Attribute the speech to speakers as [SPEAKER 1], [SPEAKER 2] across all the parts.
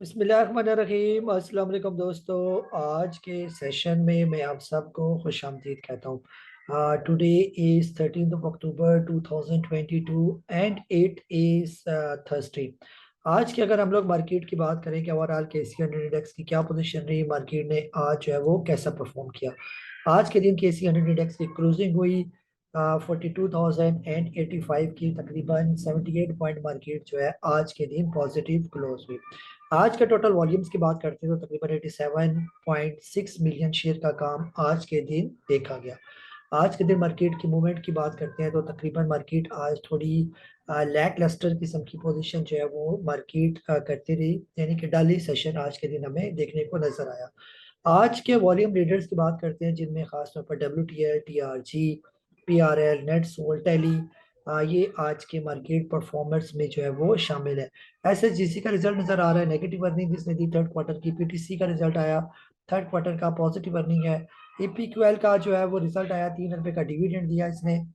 [SPEAKER 1] बिस्मिल्लाहिर्रहमानिर्रहीम। अस्सलाम वालेकुम दोस्तों। आज के सेशन में मैं आप सबको खुशामदीद कहता हूँ। Today is 13 October 2022 and it is Thursday. आज की अगर हम लोग मार्केट की बात करें कि ओवरऑल केसी हंड्रेड इंडेक्स की क्या पोजीशन रही, मार्केट ने आज जो है वो कैसा परफॉर्म किया। आज के दिन केसी हंड्रेड इंडेक्स की क्लोजिंग हुई 42,085 की, तकरीबन 78 पॉइंट मार्केट जो है आज के दिन पॉजिटिव क्लोज हुई। आज के टोटल वॉल्यूम्स की बात करते हैं तो तकरीबन 87.6 मिलियन शेयर का काम आज के दिन देखा गया। आज के दिन मार्केट की मूवमेंट की बात करते हैं तो तकरीबन मार्केट आज थोड़ी लैक लस्टर किस्म की पोजीशन जो है वो मार्केट करती रही, यानी कि डल सेशन आज के दिन हमें देखने को नजर आया। आज के वॉल्यूम लीडर्स की बात करते हैं जिनमें खासतौर पर W T R G, P R L, net sol, tele, ये आज के मार्केट परफॉर्मर्स में जो है वो शामिल है। एसएसजीसी का रिजल्ट नजर आ रहा है, नेगेटिव अर्निंग जिसने दी थर्ड क्वार्टर की। पीटीसी का रिजल्ट आया, थर्ड क्वार्टर का पॉजिटिव अर्निंग है। ईपीक्यूएल का जो है वो रिजल्ट आया, 3 रुपए का डिविडेंड दिया इसने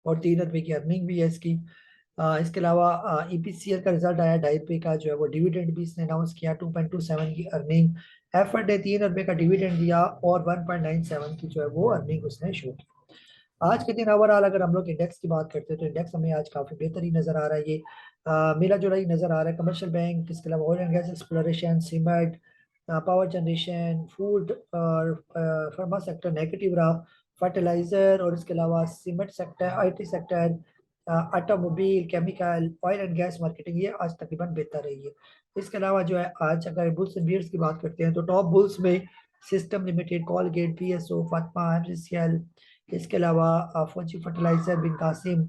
[SPEAKER 1] और 3 रुपए की अर्निंग भी है इसकी। इसके अलावा ईपीसीएल का रिजल्ट आया, 2.5 रुपए का जो है वो डिविडेंड भी इसने अनाउंस किया, 2.27 की अर्निंग। एफर्ट ने 3 रुपए का डिविडेंड दिया और 1.97 की जो है वो अर्निंग उसने शो की। आज के दिन ओवरऑल अगर हम लोग इंडेक्स की बात करते हैं तो इंडेक्स हमें आज काफी बेहतर ही नजर आ रहा है। ये मिला जुला ही नजर आ रहा है। कमर्शियल बैंक, इसके अलावा oil and gas exploration, cement, power generation, food और फार्मा सेक्टर नेगेटिव रहा। फर्टिलाइजर और इसके अलावा cement sector, IT sector, automobile, chemical, oil and gas marketing, ये आज तकरीबन बेहतर रही है। इसके अलावा जो है आज अगर बुल्स एंड बियर्स की बात करते हैं तो टॉप बुल्स में system limited, Colgate, PSO, Fatima, MCCL, इसके अलावा फौजी फर्टिलाइजर, बिन कासिम,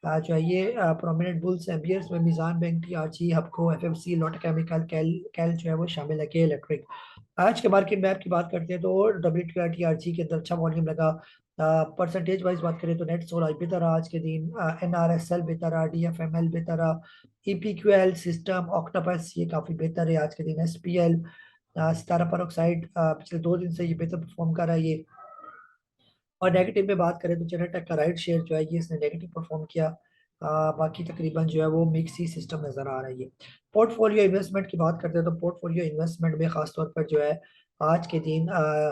[SPEAKER 1] जो है ये प्रोमिनेंट बुल्स हैं। बियर्स में मिजान बैंक, टीआरजी, हबको, एफएमसी, लोटा केमिकल, कैल कैल जो है वो शामिल है, के इलेक्ट्रिक। आज के मार्केट मैप की बात करते हैं तो डब्ल्यू टी आर जी के अंदर अच्छा वॉल्यूम लगा। परसेंटेज वाइज बात करें तो नेट सोलर बेहतर रहा आज के दिन, एनआरएसएल बेहतर रहा, डीएफएमएल बेहतर रहा, ईपीक्यूएल, सिस्टम, ऑक्टोपस ये काफी बेहतर है आज के दिन। एसपीएल, सितारा पेरोक्साइड, पिछले 2 दिन से ये बेहतर परफॉर्म कर रहा है ये। और नेगेटिव में बात करें तो जनरेटेक का राइट शेयर जो है ये इसने नेगेटिव परफॉर्म किया। बाकी तकरीबन जो है वो मिक्स ही सिस्टम नजर आ रहा है। पोर्टफोलियो इन्वेस्टमेंट की बात करते हैं तो पोर्टफोलियो इन्वेस्टमेंट में खासतौर पर जो है आज के दिन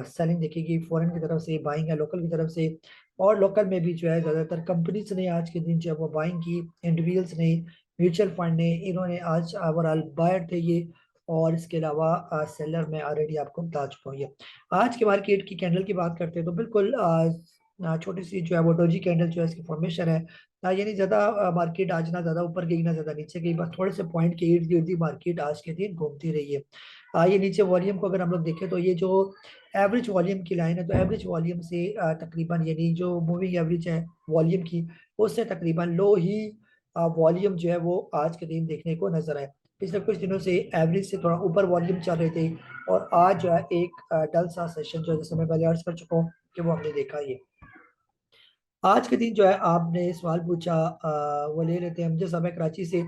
[SPEAKER 1] सेलिंग दिखेगी, फॉरेन की तरफ से बाइंग है, लोकल की तरफ से। और लोकल में भी जो है ज्यादातर कंपनीज ने आज के दिन जो है वो बाइंग की, इंडिविजुअल्स ने, म्यूचुअल फंड ने, इन्होंने आज ओवरऑल बायर थे ये। और इसके अलावा सेलर में ऑलरेडी आपको बता चुका हूँ ये। आज के मार्केट की कैंडल की बात करते हैं तो बिल्कुल छोटी सी जो है वो डोजी कैंडल जो है इसकी फॉर्मेशन है। यानी ज्यादा मार्केट आज ना ज्यादा ऊपर गई ना ज्यादा नीचे गई, बस थोड़े से पॉइंट के इर्द गिर्द ही मार्केट आज के दिन घूमती रही है। ये नीचे वॉल्यूम को अगर हम लोग देखें तो ये जो एवरेज वॉल्यूम की लाइन है तो एवरेज वॉल्यूम से तकरीबन, यानी जो मूविंग एवरेज है वॉल्यूम की, उससे तकरीबन लो ही वॉल्यूम जो है वो आज के दिन देखने को नजर आए। पिछले कुछ दिनों से एवरेज से थोड़ा ऊपर वॉल्यूम चल रहे थे और आज जो है एक डल सा सेशन जो है, जैसे मैं पहले अर्ज कर चुका हूँ कि वो हमने देखा ये। आज के दिन जो है आपने सवाल पूछा, वो ले लेते हैं मुझे समय कराची से।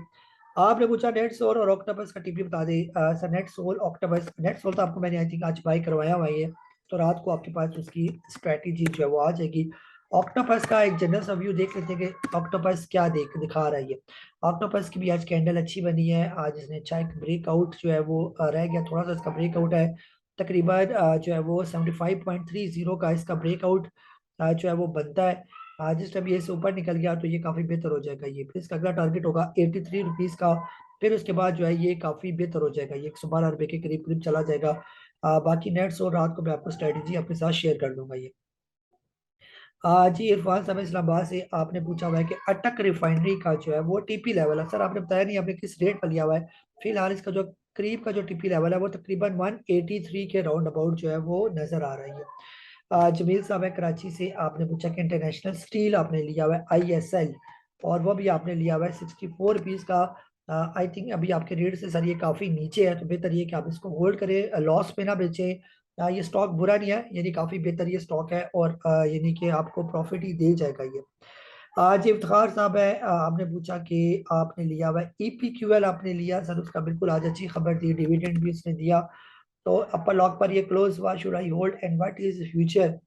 [SPEAKER 1] आपने पूछा नेट सोल और ऑक्टोपस का टीपी बता दे। Sir Netsol, Octopus, Netsol तो आपको मैंने आई थिंक आज बाई करवाया हुआ है, तो रात को आपके पास उसकी स्ट्रेटेजी जो है वो आ जाएगी। ऑक्टोपस का एक जनरल सा व्यू देख लेते हैं कि ऑक्टोपस क्या दिखा रहा है ये। ऑक्टोपस की भी आज कैंडल अच्छी बनी है, आज इसने अच्छा एक ब्रेकआउट जो है वो रह गया, थोड़ा सा इसका ब्रेकआउट है। तकरीबन जो है वो 75.30 का इसका ब्रेकआउट जो है वो बनता है। जिस टाइम ये से ऊपर निकल गया तो ये काफी बेहतर हो जाएगा ये, फिर इसका अगला टारगेट होगा 83 रुपीज का। फिर उसके बाद जो है ये काफी बेहतर हो जाएगा, ये 112 रुपए के करीब करीब चला जाएगा। बाकी नेट्स और रात को मैं आपको स्ट्रेटेजी अपने साथ शेयर कर लूंगा ये। जी इरफान साहब इस्लामाबाद से आपने पूछा हुआ है कि अटक रिफाइनरी का जो है वो टीपी लेवल है। सर आपने बताया नहीं आपने किस रेट पर लिया हुआ है। फिलहाल इसका जो करीब का जो टीपी लेवल है वो तकरीबन 183 के राउंड अबाउट जो है वो नजर आ रही है। जमील साहब है कराची से, आपने पूछा कि इंटरनेशनल स्टील आपने लिया हुआ है आईएसएल, और वो भी आपने लिया हुआ है 64 रुपीज का। आई थिंक अभी आपके रेट से सर ये काफी नीचे है, तो बेहतर ये कि आप इसको होल्ड करें, लॉस पे ना बेचें। ये स्टॉक बुरा नहीं है, यानी काफी बेहतर ये स्टॉक है और यानी कि आपको प्रॉफिट ही दे जाएगा ये। आज इफ्तार साहब है, आपने पूछा कि आपने लिया हुआ है ईपीक्यूएल, आपने लिया सर, उसका बिल्कुल आज अच्छी खबर दी, डिविडेंड भी उसने दिया। तो अपर लॉक पर ये क्लोज हुआ, should I hold and what is future.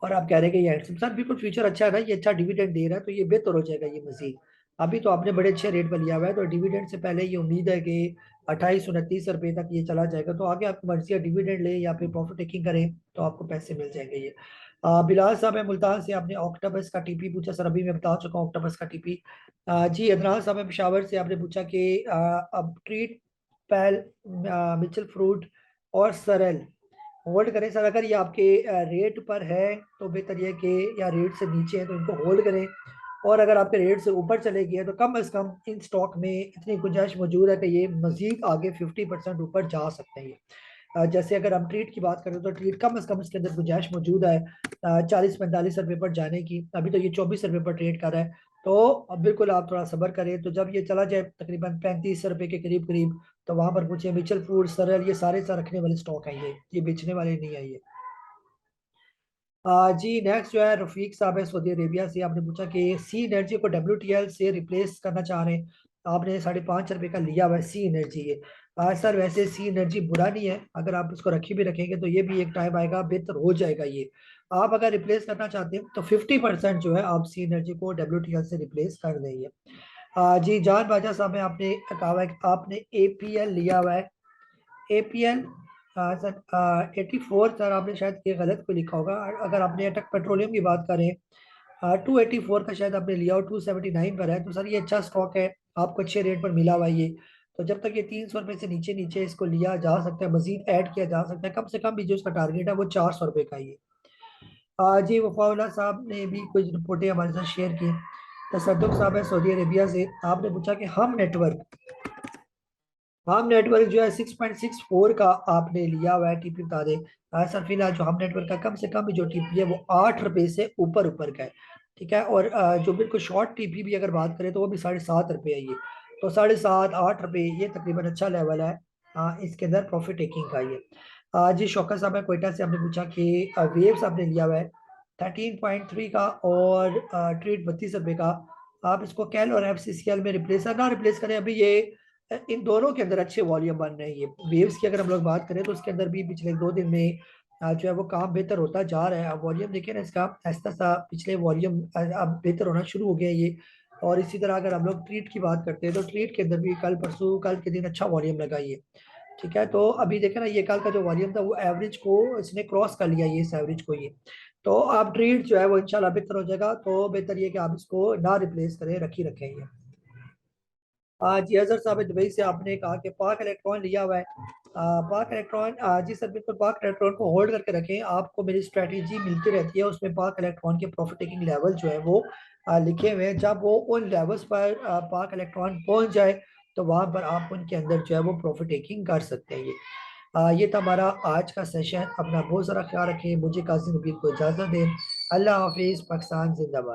[SPEAKER 1] और आप कह रहे हैं कि ये सर बिल्कुल फ्यूचर अच्छा है ना, ये अच्छा डिविडेंड दे रहा है तो ये बेहतर हो जाएगा ये मजीद। अभी तो आपने बड़े अच्छे रेट पर लिया हुआ है, तो डिविडेंड से पहले ये उम्मीद है कि 28-29 रुपए तक ये चला जाएगा। तो आगे आपकी मर्जी है, डिविडेंड ले या फिर प्रॉफिट टेकिंग करें तो आपको पैसे मिल जाएंगे ये। बिलाल साहब है मुल्तान से, आपने ऑक्टोपस का टीपी पूछा। सर अभी मैं बता चुका हूँ ऑक्टोपस का टीपी। जी अदनान साहब है पेशावर से, आपने पूछा कि अब ट्रीट पैल मिचल फ्रूट और सरल होल्ड करें। सर अगर ये आपके रेट पर है तो बेहतर ये कि, या रेट से नीचे है तो इनको होल्ड करें, और अगर आपके रेट से ऊपर चले गए तो कम अज कम इन स्टॉक में इतनी गुंजाइश मौजूद है कि ये मजीद आगे 50% ऊपर जा सकते हैं ये। जैसे अगर हम ट्रीट की बात करें तो ट्रीट कम अज कम इसके अंदर गुंजाइश मौजूद है 40-45 रुपए पर जाने की। अभी तो ये 24 रुपए पर ट्रेड कर रहा है। तो अब बिल्कुल आप थोड़ा सब्र करें, तो जब ये चला जाए तकरीबन 35 रुपए के करीब करीब, तो वहां पर पूछे मिचल फूड सरल, ये सारे रखने वाले स्टॉक है ये बेचने वाले नहीं है ये। जी नेक्स्ट जो है रफीक साहब है सऊदी अरेबिया से, आपने पूछा कि सी एनर्जी को WTL से रिप्लेस करना चाह रहे हैं। आपने 5.5 रुपए का लिया हुआ है सी एनर्जी ये। सर वैसे सी एनर्जी बुरा नहीं है, अगर आप इसको रखी भी रखेंगे तो ये भी एक टाइम आएगा बेहतर हो जाएगा ये। आप अगर रिप्लेस करना चाहते हैं तो 50% जो है आप सी एनर्जी को WTL से रिप्लेस कर देंगे। जी जान बाजा साहब है, आपने कहा है कि आपने APL लिया हुआ है। APL सर 84, सर आपने शायद ये गलत को लिखा होगा। अगर आपने अटक पेट्रोलियम की बात करें 284 का शायद आपने लिया और 279 पर है, तो सर ये अच्छा स्टॉक है, आपको अच्छे रेट पर मिला हुआ है ये। तो जब तक ये 300 रुपये से नीचे नीचे इसको लिया जा सकता है, मजीद ऐड किया जा सकता है, कम से कम भी जो उसका टारगेट है वो 400 रुपये का ही है। जी वफाउल्ला साहब ने भी कुछ रिपोर्टें हमारे साथ शेयर की। तसद्दुक साहब है सऊदी अरेबिया से, आपने पूछा कि हम नेटवर्क जो है 6.64 का आपने लिया हुआ है टीपी, बता दें। सर फिलहाल जो हम नेटवर्क का कम से कम जो टीपी है वो 8 रुपए से ऊपर ऊपर का है। ठीक है, और जो बिल्कुल शॉर्ट टीपी भी अगर बात करें तो वो भी 7.5 रुपये है ये। तो 7.5-8 रुपये ये तकरीबन अच्छा लेवल है इसके अंदर प्रॉफिट टेकिंग का ये। जी शौकत साहब है कोयटा से, आपने पूछा कि वेव्स आपने लिया हुआ है 13.3 का, और ट्रेड 32 रुपये का। आप इसको कैल और FCCL में रिप्लेस ना रिप्लेस करें, अभी ये इन दोनों के अंदर अच्छे वॉल्यूम बन रहे हैं ये। वेव्स की अगर हम लोग बात करें तो उसके अंदर भी पिछले 2 दिन में जो है वो काम बेहतर होता जा रहा है। अब वॉल्यूम देखिए ना इसका, ऐसा सा पिछले वॉल्यूम अब बेहतर होना शुरू हो गया है ये। और इसी तरह अगर हम लोग ट्रीट की बात करते हैं तो ट्रीट के अंदर भी कल परसों कल के दिन अच्छा वॉल्यूम लगा ये। ठीक है, तो अभी देखे ना ये कल का जो वॉल्यूम था वो एवरेज को इसने क्रॉस कर लिया ये, इस एवरेज को ये। तो आप ट्रीट जो है वो इंशाल्लाह बेहतर हो जाएगा, तो बेहतर ये कि आप इसको ना रिप्लेस करें, रखी रखें ये। जी अजहर साहब दुबई से, आपने कहा कि पाक इलेक्ट्रॉन लिया हुआ है। पाक इलेक्ट्रॉन जी सर बिल्कुल, पाक इलेक्ट्रॉन को होल्ड करके रखें, आपको मेरी स्ट्रेटेजी मिलती रहती है, उसमें पाक इलेक्ट्रॉन के प्रॉफिट टेकिंग लेवल जो है वो लिखे हुए हैं। जब वो उन लेवल्स पर पाक इलेक्ट्रॉन पहुंच जाए तो वहां पर आप उनके अंदर जो है वो प्रॉफिट टेकिंग कर सकते हैं ये। ये था हमारा आज का सेशन। अपना बहुत सारा ख्याल रखें, मुझे कासिम नबील को इजाज़त दें। अल्लाह हाफिज़, पाकिस्तान जिंदाबाद।